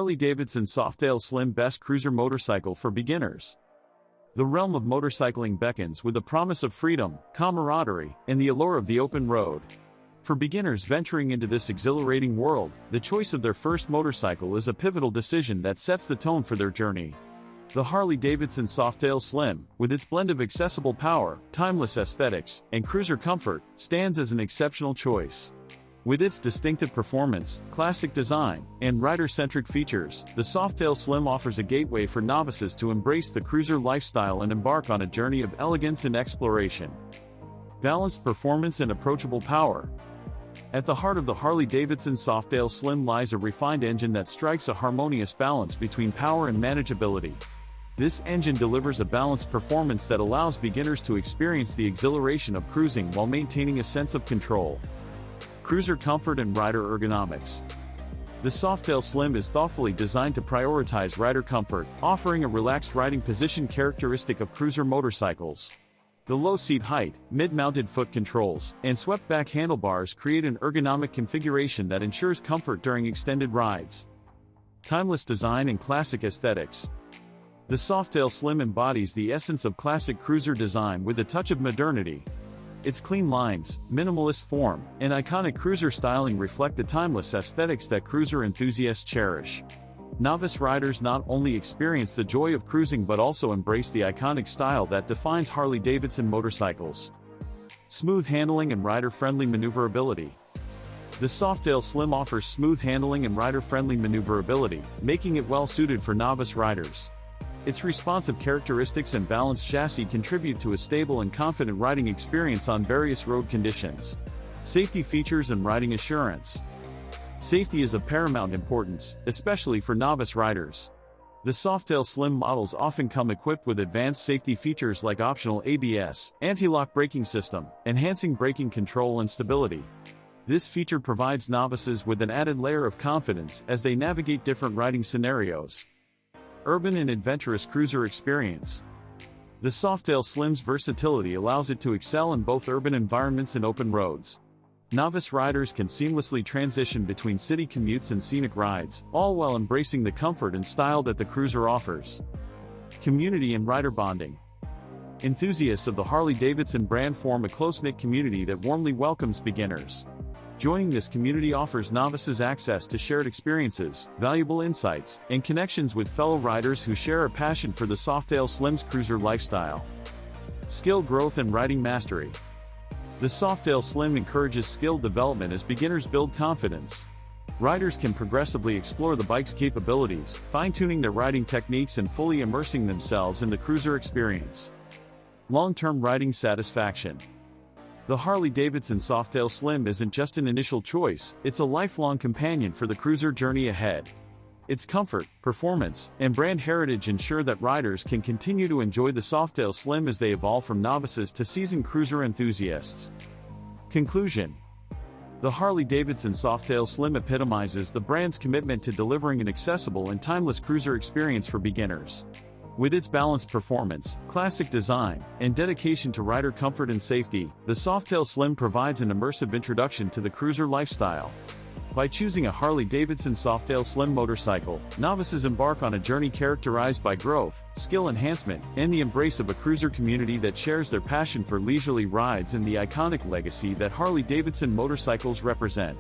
Harley Davidson Softail Slim Best Cruiser Motorcycle for Beginners. The realm of motorcycling beckons with the promise of freedom, camaraderie, and the allure of the open road. For beginners venturing into this exhilarating world, the choice of their first motorcycle is a pivotal decision that sets the tone for their journey. The Harley Davidson Softail Slim, with its blend of accessible power, timeless aesthetics, and cruiser comfort, stands as an exceptional choice. With its distinctive performance, classic design, and rider-centric features, the Softail Slim offers a gateway for novices to embrace the cruiser lifestyle and embark on a journey of elegance and exploration. Balanced performance and approachable power. At the heart of the Harley Davidson Softail Slim lies a refined engine that strikes a harmonious balance between power and manageability. This engine delivers a balanced performance that allows beginners to experience the exhilaration of cruising while maintaining a sense of control. Cruiser comfort and rider ergonomics. The Softail Slim is thoughtfully designed to prioritize rider comfort, offering a relaxed riding position characteristic of cruiser motorcycles. The low seat height, mid-mounted foot controls, and swept-back handlebars create an ergonomic configuration that ensures comfort during extended rides. Timeless design and classic aesthetics. The Softail Slim embodies the essence of classic cruiser design with a touch of modernity. Its clean lines, minimalist form, and iconic cruiser styling reflect the timeless aesthetics that cruiser enthusiasts cherish. Novice riders not only experience the joy of cruising but also embrace the iconic style that defines Harley Davidson motorcycles. Smooth handling and rider-friendly maneuverability. The Softail Slim offers smooth handling and rider-friendly maneuverability, making it well-suited for novice riders. Its responsive characteristics and balanced chassis contribute to a stable and confident riding experience on various road conditions. Safety features and riding assurance. Safety is of paramount importance, especially for novice riders. The Softail Slim models often come equipped with advanced safety features like optional ABS, anti-lock braking system, enhancing braking control and stability. This feature provides novices with an added layer of confidence as they navigate different riding scenarios. Urban and adventurous cruiser experience. The Softail Slim's versatility allows it to excel in both urban environments and open roads. Novice riders can seamlessly transition between city commutes and scenic rides, all while embracing the comfort and style that the cruiser offers. Community and rider bonding. Enthusiasts of the Harley Davidson brand form a close-knit community that warmly welcomes beginners. Joining this community offers novices access to shared experiences, valuable insights, and connections with fellow riders who share a passion for the Softail Slim's cruiser lifestyle. Skill growth and riding mastery. The Softail Slim encourages skill development as beginners build confidence. Riders can progressively explore the bike's capabilities, fine-tuning their riding techniques and fully immersing themselves in the cruiser experience. Long-term riding satisfaction. The Harley Davidson Softail Slim isn't just an initial choice, it's a lifelong companion for the cruiser journey ahead. Its comfort, performance, and brand heritage ensure that riders can continue to enjoy the Softail Slim as they evolve from novices to seasoned cruiser enthusiasts. Conclusion. The Harley Davidson Softail Slim epitomizes the brand's commitment to delivering an accessible and timeless cruiser experience for beginners. With its balanced performance, classic design, and dedication to rider comfort and safety, the Softail Slim provides an immersive introduction to the cruiser lifestyle. By choosing a Harley Davidson Softail Slim motorcycle, novices embark on a journey characterized by growth, skill enhancement, and the embrace of a cruiser community that shares their passion for leisurely rides and the iconic legacy that Harley Davidson motorcycles represent.